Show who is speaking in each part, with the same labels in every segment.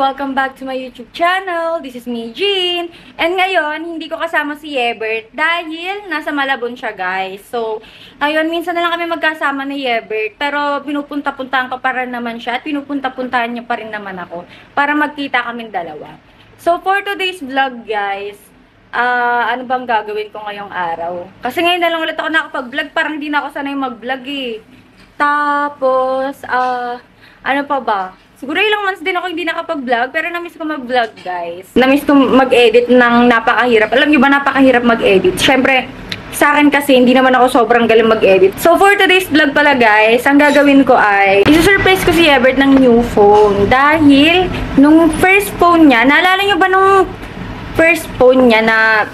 Speaker 1: Welcome back to my YouTube channel. This is me, Jean. And ngayon, hindi ko kasama si Yebert dahil nasa Malabon siya, guys. So, ayun, minsan na lang kami magkasama ni Yebert. Pero pinupunta-puntahan ko pa rin naman siya at pinupunta-puntahan niya pa rin naman ako para magkita kaming dalawa. So, for today's vlog, guys, ano bang gagawin ko ngayong araw? Kasi ngayon na lang ulit ako nakapag-vlog. Parang hindi na ako sanay mag-vlog eh. Tapos, ano pa ba? Siguro ilang months din ako hindi nakapag-vlog, pero na-miss ko mag-vlog, guys. Na-miss ko mag-edit ng napakahirap. Alam niyo ba, napakahirap mag-edit? Syempre, sa akin kasi, hindi naman ako sobrang galing mag-edit. So, for today's vlog pala, guys, ang gagawin ko ay, isusurprise ko si Yebert ng new phone. Dahil, nung first phone niya, naalala niyo ba nung first phone niya na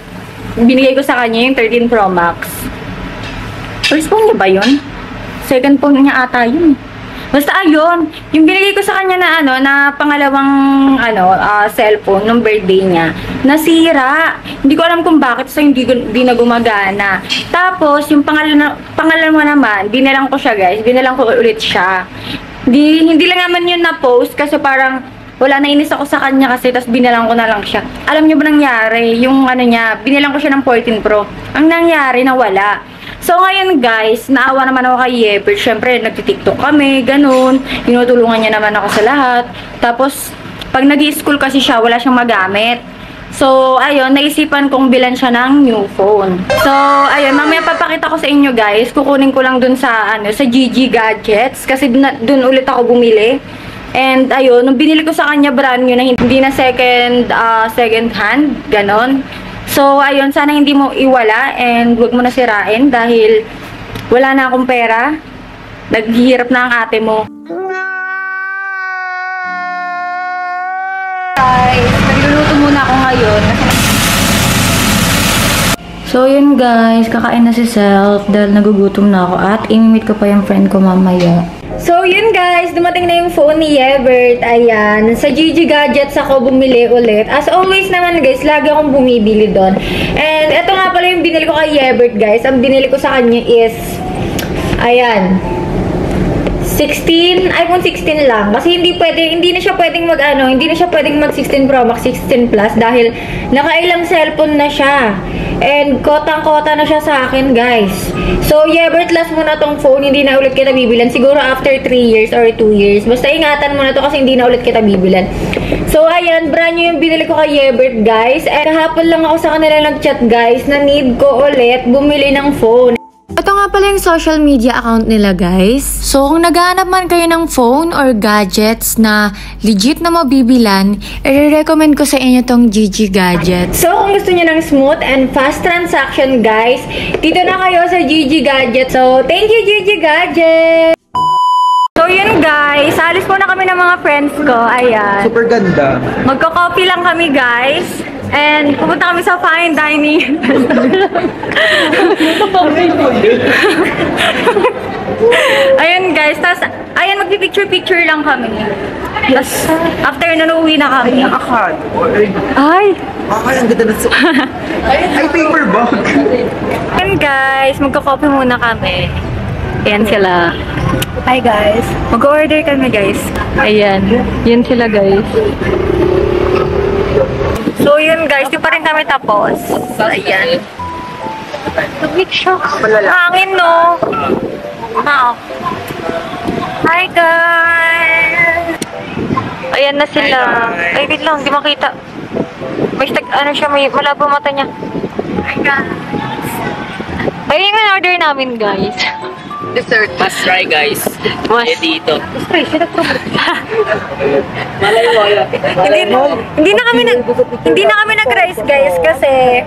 Speaker 1: binigay ko sa kanya, yung 13 Pro Max? First phone niya ba yun? Second phone niya ata yun. Basta ayun, yung binigay ko sa kanya na na pangalawang cellphone nung birthday niya, nasira. Hindi ko alam kung bakit, so hindi na gumagana. Tapos yung pangalawa naman, binalang ko siya, guys. Binalang ko ulit siya. Hindi lang naman yun na post kasi parang wala, nainis ako sa kanya kasi, tapos binalang ko na lang siya. Alam niyo ba nangyari? Yung niya, binalang ko siya ng 14 Pro. Ang nangyari, nawala. So, ngayon guys, naawa naman ako kay Yebert. Siyempre, nagtitiktok kami, ganun. Tinutulungan niya naman ako sa lahat. Tapos, pag nag-i-school kasi siya, wala siyang magamit. So, ayun, naisipan kong bilan siya ng new phone. So, ayun, mamaya papakita ko sa inyo guys. Kukunin ko lang dun sa, sa GG Gadgets. Kasi dun ulit ako bumili. And, ayun, nung binili ko sa kanya brand new na hindi na second hand, ganon. So, ayun, sana hindi mo iwala and huwag mo na sirain dahil wala na akong pera. Naghihirap na ang ate mo. Guys, nagluluto muna ako ngayon. So, yun guys, kakain na si Self dahil nagugutom na ako at imimit ko pa yung friend ko mamaya. So, yun guys, dumating na yung phone ni Yebert. Ayan, sa GG Gadgets ako bumili ulit. As always naman guys, lagi akong bumibili doon. And ito nga pala yung binili ko kay Yebert guys. Ang binili ko sa kanya is, ayan, iPhone 16 lang. Kasi hindi na siya pwedeng mag 16 Pro Max, 16 Plus dahil nakailang cellphone na siya. And kotang-kota na siya sa akin, guys. So, Yebert, last mo na tong phone. Hindi na ulit kita bibilan. Siguro after 3 years or 2 years. Basta ingatan mo na to kasi hindi na ulit kita bibilan. So, ayan, brand new yung binili ko kay Yebert, guys. And kahapon lang ako sa kanila nag-chat, guys, na need ko ulit bumili ng phone.
Speaker 2: Ito nga pala yung social media account nila, guys. So, kung naghahanap man kayo ng phone or gadgets na legit na mabibilan, i-recommend ko sa inyo tong GG Gadgets.
Speaker 1: So, kung gusto niyo ng smooth and fast transaction, guys, dito na kayo sa GG Gadgets. So, thank you, GG Gadgets! So, yun guys. Alis po na kami ng mga friends ko. Ayan.
Speaker 3: Super ganda.
Speaker 1: Magko-coffee lang kami, guys. And pupunta kami sa fine dining. Ayun guys, tas ayan, magpipicture-picture lang kami. Tas after nun, uwi na kami. Ay!
Speaker 3: Ay, ang ganda na sa... Ay, paper bag!
Speaker 1: Ayun guys, magko-coffee muna kami. Ayan sila. Hi guys. Mag-order kami guys. Ayan. Yan sila guys. So, yun guys, di pa rin kami tapos. Ayan. Nag-mix siya. Hangin, no? Hi, guys! Ayan na sila. Ay, wait lang, di makita. May siya, may malabo mata niya. Hi, guys! Ayun yung order namin, guys.
Speaker 4: Dessert. Must try, guys. Dito.
Speaker 1: Must try, siya nag-promote.
Speaker 4: Malay mo.
Speaker 1: Hindi na kami nag-rice guys kasi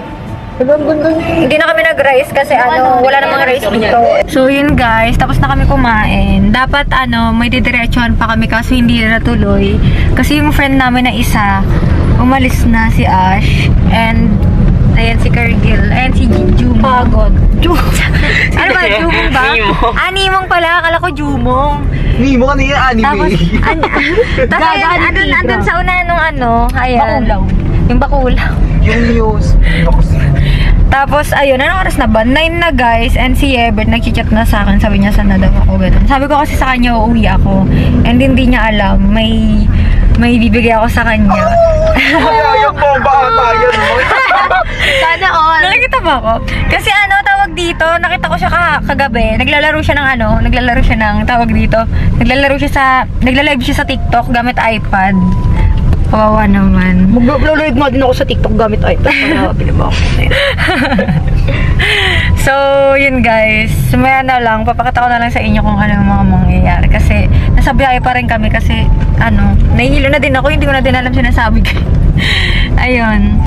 Speaker 1: wala namang rice dito. So yun guys, tapos na kami kumain. Dapat may didiretsuhan pa kami kasi hindi na natuloy. Kasi yung friend namin na isa, umalis na si Ash. And ayan si Cargill. Ayan si Jumong. Pagod. Ano ba? Jumong ba? Nimong pala. Akala ko Jumong.
Speaker 3: Nimong, ano yung anime?
Speaker 1: Tapos ayan, andun sa una nung ayan. Bakulaw. Yung bakulaw.
Speaker 3: Yung news.
Speaker 1: Tapos, ayun, anong oras na ba? 9 na guys, and si Yebert nag-chat na sa akin, sabi niya saan na daw ako, ganun. Sabi ko kasi sa kanya, uuwi ako, and hindi niya alam, may may bibigay ako sa kanya.
Speaker 3: Kaya yung bomba ata yan, no?
Speaker 1: Sana all. Nakikita ba ako? Kasi ano, tawag dito, nakita ko siya kagabi. Naglalaro siya nagla-live siya sa TikTok gamit iPad. Kawawa naman.
Speaker 5: Mag-live nga din ako sa TikTok gamit iPad. Pinabili mo ako.
Speaker 1: So, yun guys. Sumaya na lang. Papakita ko na lang sa inyo kung ano yung mga mangyayari. Kasi, nasa biyahe pa rin kami kasi, nahihilo na din ako. Hindi ko na din alam sinasabi ko. Ayun.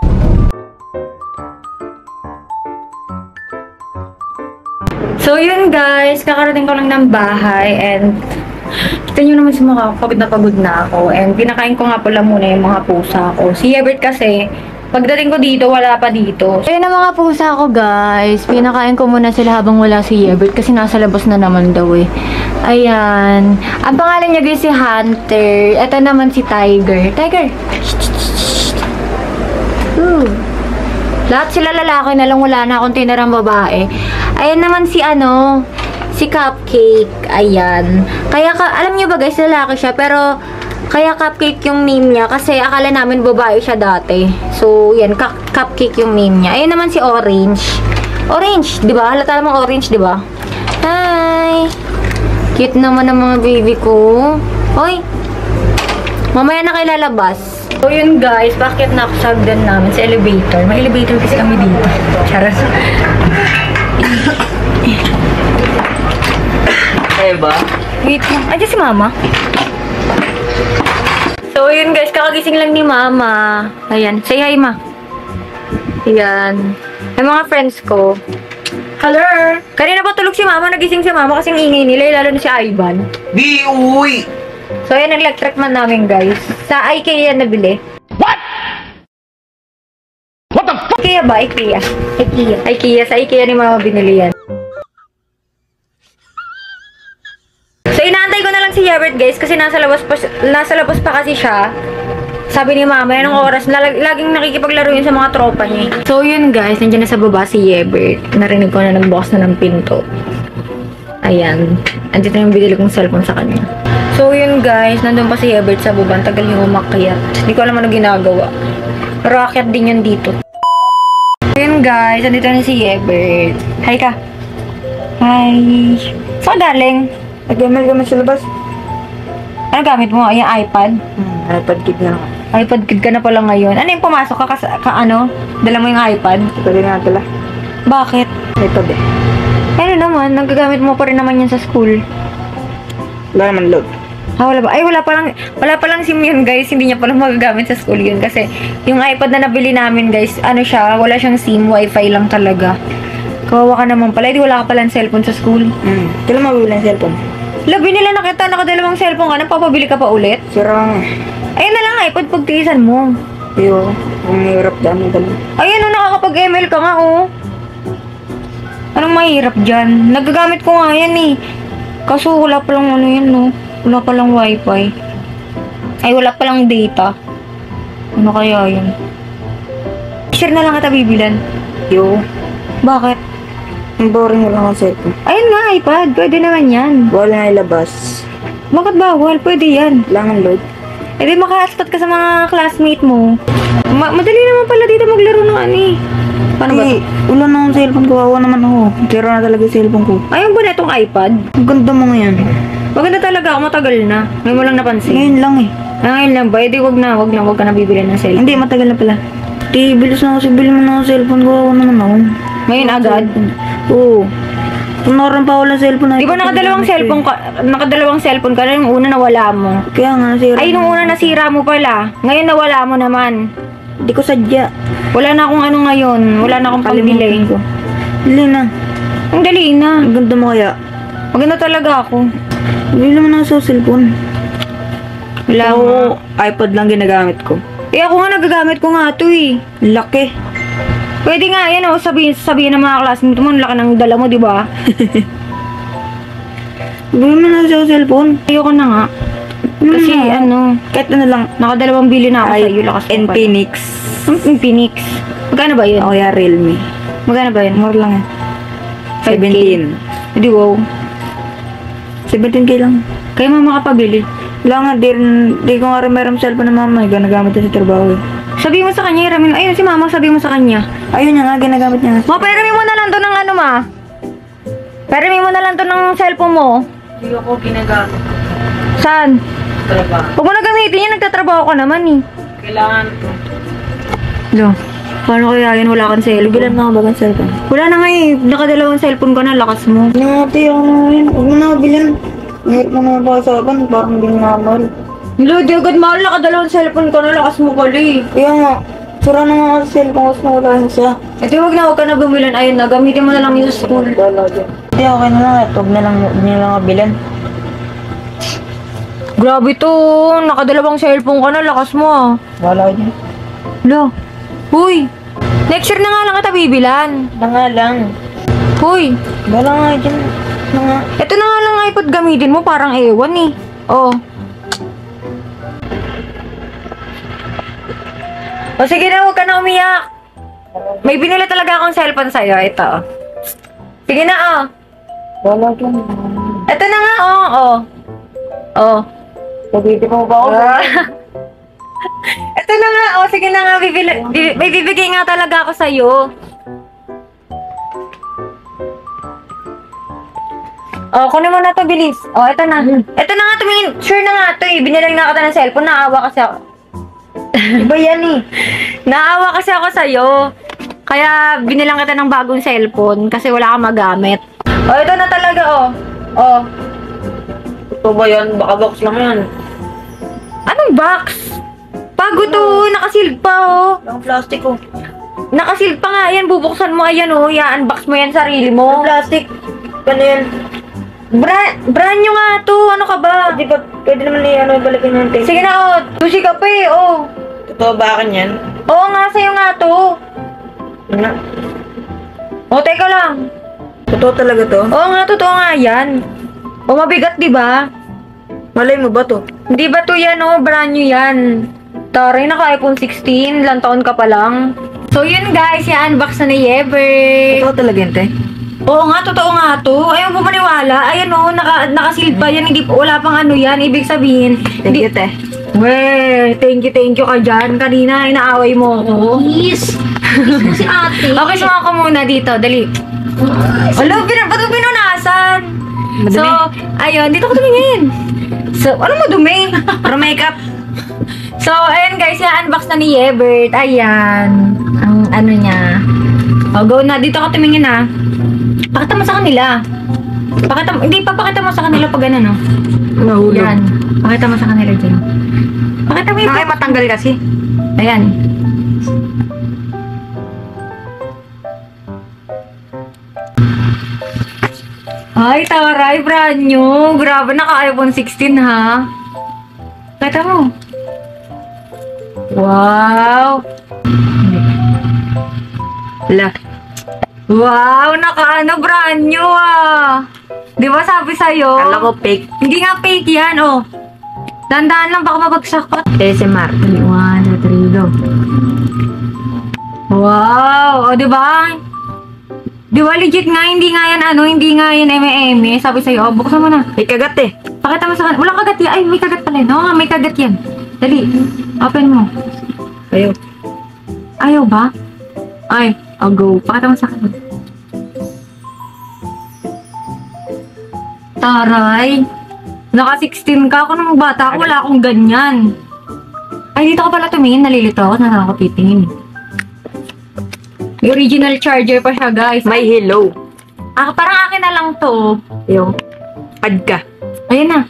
Speaker 1: So, yun guys. Kakarating ko lang ng bahay and kita nyo naman sa mukha, pagod na ako. And pinakain ko nga pala muna yung mga pusa ko. Si Hebert kasi, pagdating ko dito, wala pa dito.
Speaker 2: Ayun ang mga pusa ko, guys. Pinakain ko muna sila habang wala si Hebert kasi nasa labas na naman daw eh. Ayan. Ang pangalan niya guys si Hunter. Ito naman si Tiger. Tiger! Lahat sila lalaki na lang, wala na akong tinarang babae. Ayan naman si si Cupcake. Ayan. Kaya, alam niyo ba guys, lalaki siya, pero kaya Cupcake yung name niya kasi akala namin babae siya dati. So, yan, Cupcake yung name niya. Ayun naman si Orange. Orange, di ba? Halata namang orange, di ba? Hi! Cute naman ang mga baby ko. Hoy! Mamaya na kayo lalabas. So, yun guys, bakit nakasagdan namin sa elevator? May elevator kasi kami dito. Charas.
Speaker 4: Kaya ba?
Speaker 1: Wait lang. Andiyan si Mama. So, yun guys, kakagising lang ni Mama. Ayan. Say hi, Ma. Ayan. Yung mga friends ko. Hello! Kanina pa tulog si Mama, nagising si Mama kasi ang ingay nila, lalo na si Ivan.
Speaker 3: Di, uwi!
Speaker 1: So, ayan, nag-electric man namin, guys. Sa IKEA nabili.
Speaker 3: What the fuck?
Speaker 1: IKEA ba? IKEA. IKEA. Sa IKEA ni Mama binili yan. So, inaantay ko na lang si Hebert, guys, kasi nasa labas pa kasi siya. Sabi ni Mama, yan ang oras. Laging nakikipaglaro yun sa mga tropa niya. So, yun, guys, nandiyan na sa baba si Hebert. Narinig ko na nagbukas na ng pinto. Ayan. Andito na yung binili kong cellphone sa kanya. So, yun, guys, nandun pa si Hebert sa baba. Tagal yung umakyat. Hindi ko alam ano ginagawa. Pero akyat din yun dito. So, yun, guys, nandito na si Hebert. Hi ka. Hi. Saan ka, darling?
Speaker 5: Nag-ML kami sa labas.
Speaker 1: Ano gamit mo? Yung iPad?
Speaker 5: iPad kid na lang.
Speaker 1: iPad kid ka na pala ngayon. Ano yung pumasok ka? Dala mo yung iPad?
Speaker 5: Pwede nga dala.
Speaker 1: Bakit?
Speaker 5: iPad eh.
Speaker 1: Ano naman? Nagagamit mo pa rin naman yan sa school.
Speaker 5: Wala naman load.
Speaker 1: Wala ba? Ay, wala pa lang SIM yun, guys. Hindi niya pala magagamit sa school yun. Kasi yung iPad na nabili namin, guys, wala siyang SIM, Wi-Fi lang talaga. Kawawa ka naman pala. Di wala ka palang cellphone sa school.
Speaker 5: Kailan mabibili ang cellphone?
Speaker 1: Labi nila nakita, nakadalawang cellphone ka na, papabili ka pa ulit?
Speaker 5: Sira nga eh.
Speaker 1: Ayun na lang iPad, pagtiisan mo.
Speaker 5: Yo, ang hirap dami dala.
Speaker 1: Ayun, nakakapag-ML ka nga, oh. Anong mahirap dyan? Nagagamit ko nga yan, eh. Kaso wala palang no? Wala palang wifi. Ay, wala palang data. Ano kaya yun? Share na lang kita bibilan.
Speaker 5: Yo,
Speaker 1: Bakit?
Speaker 5: ang boring wala akong cellphone.
Speaker 1: Ayun nga, iPad. Pwede naman yan.
Speaker 5: Bawal na ilabas.
Speaker 1: Bakit bawal? Pwede yan.
Speaker 5: Kailangan load.
Speaker 1: Eh di maka-hotspot ka sa mga classmate mo. Madali naman pala dito maglaro ng Paano ba
Speaker 5: Eh, wala na akong cellphone. Kawawa naman ako. Sira na talaga yung cellphone ko.
Speaker 1: Ayun ba na itong iPad?
Speaker 5: Ang ganda mo ngayon.
Speaker 1: Maganda talaga ako, matagal na. Ngayon mo lang napansin.
Speaker 5: Ngayon lang eh.
Speaker 1: Ngayon lang ba? Eh di wag na ka na bibili ng cellphone.
Speaker 5: Hindi, matagal na pala. Di, bilis na ako. Bili mo na ako cellphone. Kawawa naman ako.
Speaker 1: Ngayon agad?
Speaker 5: Oo. Kung naroon pa wala cellphone.
Speaker 1: Di ba nakadalawang cellphone ka na yung una nawala mo?
Speaker 5: Kaya nga, nasira.
Speaker 1: Ay, nung una nasira mo pala. Ngayon nawala mo naman.
Speaker 5: Hindi ko sadya.
Speaker 1: Wala na akong ngayon. Wala na akong pambili.
Speaker 5: ko. Dali na.
Speaker 1: Ang dali na.
Speaker 5: Ang ganda mo kaya.
Speaker 1: Maganda talaga ako.
Speaker 5: Bili naman ako sa cellphone.
Speaker 1: Wala
Speaker 5: Oo,
Speaker 1: mo.
Speaker 5: iPad lang ginagamit ko.
Speaker 1: Eh ako nga nagagamit ko nga ito eh.
Speaker 5: Laki.
Speaker 1: Pwede nga yan sabihin ng mga classmate mo, ang laki ng dala mo, di ba?
Speaker 5: Bili mo na sa cellphone.
Speaker 1: Ayoko na nga. Kasi
Speaker 5: Kahit ano lang.
Speaker 1: nakadalawang bili na ako
Speaker 5: Ay,
Speaker 1: sa iyo, lakas mo pa.
Speaker 5: Infinix.
Speaker 1: Infinix. Magkano ba yun?
Speaker 5: O kaya Realme.
Speaker 1: Magkano ba yun?
Speaker 5: Mura lang yan.
Speaker 1: 5K.
Speaker 5: 17.
Speaker 1: Hindi, wow.
Speaker 5: 17K lang.
Speaker 1: Kaya mo makapabili.
Speaker 5: Wala nga, di ko nga rin meron cellphone ng mama. Ginagamit niya sa trabaho eh.
Speaker 2: Sabi mo sa kanya, iramin. Ayun, si mama, sabi mo sa kanya.
Speaker 5: Ayun niya nga, ginagamit niya.
Speaker 2: Ma, peramin mo na lang to ng ano, ma. Peramin mo na lang to ng cellphone mo.
Speaker 5: Hindi ako ginagamit.
Speaker 2: Saan?
Speaker 5: Trabaho.
Speaker 2: Huwag mo na gamitin yan, nagtatrabaho ka naman eh.
Speaker 5: Kailangan ko.
Speaker 2: Lo, paano kaya yan? Wala kang cellphone.
Speaker 5: Bilan mo ka ba ng cellphone?
Speaker 2: Wala na nga eh. Nakadalawang cellphone ka na, lakas mo.
Speaker 5: Nangati ako na yun. Huwag mo na bilan. Mahirap mo na pakasapan. Parang hindi mo namal.
Speaker 2: Lo, di agad mahal. Nakadalawang cellphone ka na, lakas mo pala eh.
Speaker 5: Kaya nga, sura na nga sa cellphone ko. Wala yung siya.
Speaker 2: Ito, huwag ka na bumilan. Ayun na, gamitin mo na lang yung sa school.
Speaker 5: Hindi, okay na lang. Huwag na lang nga bilan.
Speaker 2: Grabe to. Nakadalawang cellphone ka na, lakas mo ah.
Speaker 5: Wala ko dyan.
Speaker 2: Lo, huy. Next year na nga lang kita bibilan.
Speaker 5: Na nga lang.
Speaker 2: Huy.
Speaker 5: Wala nga dyan. Na nga.
Speaker 2: Ito na nga lang iPod gamitin mo, parang ewan eh. Oh. O sige na, huwag ka na umiyak. May binili talaga akong cellphone sa'yo. Ito. Sige na, oh.
Speaker 5: Wala dyan.
Speaker 2: Ito na nga, oh. Oh. Oh.
Speaker 5: Pagkiti mo ba ako?
Speaker 2: Ito na nga, oh. Sige na nga, may bibigay nga talaga ako sa'yo. Oh, kunin mo na to, bilis. Oh, ito na. Ito na nga, tumingin. Sure na nga to eh. Binilang na kita ng cellphone. Naawa kasi ako.
Speaker 5: Iba yan eh.
Speaker 2: Naawa kasi ako sa'yo. Kaya binilang kita ng bagong cellphone kasi wala kang magamit. Oh, ito na talaga, oh. Oh.
Speaker 5: Ito ba yan? Baka box lang yan.
Speaker 2: Anong box? Bago to. Nakasealed pa, oh.
Speaker 5: Ang plastic ko.
Speaker 2: Nakasealed pa nga yan. Bubuksan mo, ayan, oh. I-unbox mo yan sarili mo.
Speaker 5: Ang plastic. Ano yan?
Speaker 2: Brand new nga to. Ano ka ba?
Speaker 5: Di ba, pwede naman balikin yung tape.
Speaker 2: Sige na, oh. Susi ka pa eh, oh.
Speaker 5: Totoo ba akin yan?
Speaker 2: Oo nga, sa'yo nga to.
Speaker 5: Ano?
Speaker 2: Oh, teka lang.
Speaker 5: Totoo talaga to?
Speaker 2: Oo nga, totoo nga yan. O, mabigat, di ba?
Speaker 5: Malay mo ba to?
Speaker 2: Hindi ba to yan, oh? Brand new yan. Taray, naka-iPhone 16. Ilang taon ka pa lang. So, yun guys. I-unbox na ni Yeber.
Speaker 5: Totoo talaga yan, te?
Speaker 2: Oo nga, totoo nga to. Ayaw mo maniwala. Ayan, oh. Nakasealed pa yan. Hindi, wala pang ano yan. Ibig sabihin.
Speaker 5: Thank you, te.
Speaker 2: Weh, thank you ka dyan. Kanina, inaaway mo ako.
Speaker 1: Please. Si ate.
Speaker 2: Okay, sumama ka muna dito. Dali. Hello, ba't mo pinunasan?
Speaker 5: Madumi.
Speaker 2: So, ayun, dito ko tumingin. So, ano madumi?
Speaker 5: Para makeup.
Speaker 2: So, ayun guys, i-unbox na ni Yebert. Ayan. Ang ano niya. O, go na. Dito ka tumingin ha. Pakita mo sa kanila. Hindi, papakita mo sa kanila pag ano, no?
Speaker 5: Nahulog.
Speaker 2: Yan. Pakita mo sa kanila dyan. Pakita mo yung...
Speaker 5: Ay, matanggal kasi.
Speaker 2: Ayan. Ay, taray, brand new. Grabe, naka-iPhone 16, ha? Kita mo. Wow.
Speaker 5: Wala.
Speaker 2: Wow, naka-ano, brand new, ah. Di ba sabi sa'yo?
Speaker 5: Kala ko fake.
Speaker 2: Hindi nga fake yan, oh. Dandaan lang, baka mabagsak ka.
Speaker 5: ASMR.
Speaker 2: 1, 2, 3, go. Wow! O, diba? Diba legit nga, hindi nga yan hindi nga yan eme-eme. Sabi sa'yo, oh, buksan mo na.
Speaker 5: May kagat eh.
Speaker 2: Pakita mo sa kanila. Walang kagat yan. Ay, may kagat pala. No, may kagat yan. Dali. Open mo.
Speaker 5: Ayaw.
Speaker 2: Ayaw ba? Ay, I'll go. Pakita mo sa kanila. Taray. Naka-16 ka. Ako nung bata ako, wala akong ganyan. Ay, dito ka pala tumingin. Nalilito ako. Nakakapitingin. May original charger pa siya, guys.
Speaker 5: May hello.
Speaker 2: Parang akin na lang to.
Speaker 5: Yung pad ka.
Speaker 2: Ayun na.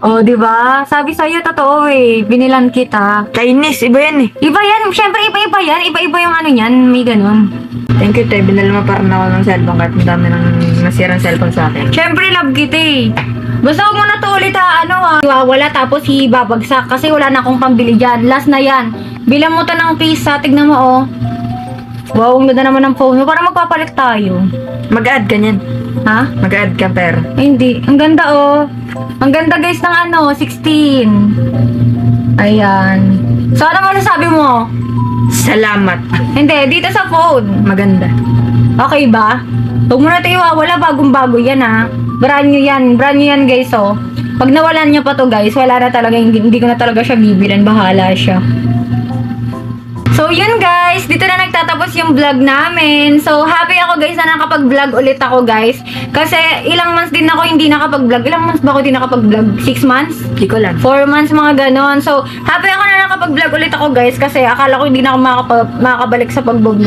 Speaker 2: Oh, di ba? Sabi sa'yo, totoo eh. Binilan kita.
Speaker 5: Chinese, iba yan eh.
Speaker 2: Iba yan. Siyempre, iba-iba yan. Iba-iba yung ano yan. May ganun.
Speaker 5: Thank you, te. Binala mo parang ako ng cellphone kahit ang dami ng nasirang cellphone sa akin.
Speaker 2: Siyempre, love kita eh. Basta huwag mo na to ulit Iwawala tapos ibabagsak kasi wala na akong pambili dyan. Last na yan. Bilang mo to ng pisa. Tignan mo, oh. Wow, ang ganda naman ng phone mo. Para magpapalit tayo.
Speaker 5: Mag-add ka niyan.
Speaker 2: Ha?
Speaker 5: Mag-add ka, pero.
Speaker 2: Ay, hindi. Ang ganda, oh. Ang ganda, guys, ng 16. Ayan. So, ano masasabi mo?
Speaker 5: Salamat.
Speaker 2: Hindi, dito sa phone.
Speaker 5: Maganda.
Speaker 2: Okay ba? Huwag mo na ito iwawala. Bagong-bago yan, ha? Brand new yan guys, oh. Pag nawalan niya pa to guys, wala na talaga, hindi ko na talaga siya bibilin, bahala siya. So, yun guys, dito na nagtatapos yung vlog namin. So, happy ako guys na nakapag-vlog ulit ako guys. Kasi ilang months din ako hindi nakapag-vlog. Ilang months ba ako hindi nakapag-vlog? 6 months?
Speaker 1: Hindi ko lang.
Speaker 2: 4 months, mga ganon. So, happy ako na nakapag-vlog ulit ako guys. Kasi akala ko hindi na ako makakabalik sa pag-vlog.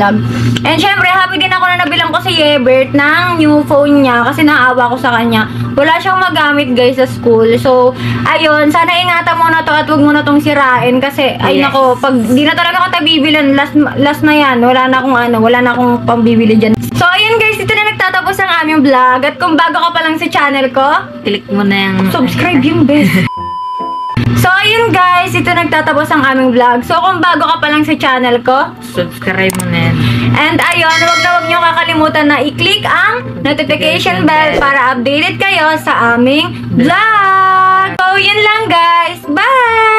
Speaker 2: And syempre, happy din ako na nabilang ko si Yebert ng new phone niya. Kasi naawa ko sa kanya. Wala siyang magamit guys sa school. So, ayun, sana ingatan mo na to at huwag mo na tong sirain. Kasi, ay nako, pag di na talaga kita bibilin, last na yan. Wala na akong pambibili dyan. So, ayun guys, dito na nagtatapos ang aming vlog. At kung bago ka pa lang sa channel ko,
Speaker 1: Click mo na yung...
Speaker 2: subscribe yung best. So, ayun guys, dito nagtatapos ang aming vlog. So, kung bago ka pa lang sa channel ko,
Speaker 1: Subscribe mo na yan.
Speaker 2: and ayun, wag nyo kakalimutan na i-click ang notification bell para updated kayo sa aming vlog. So, yun lang guys. Bye!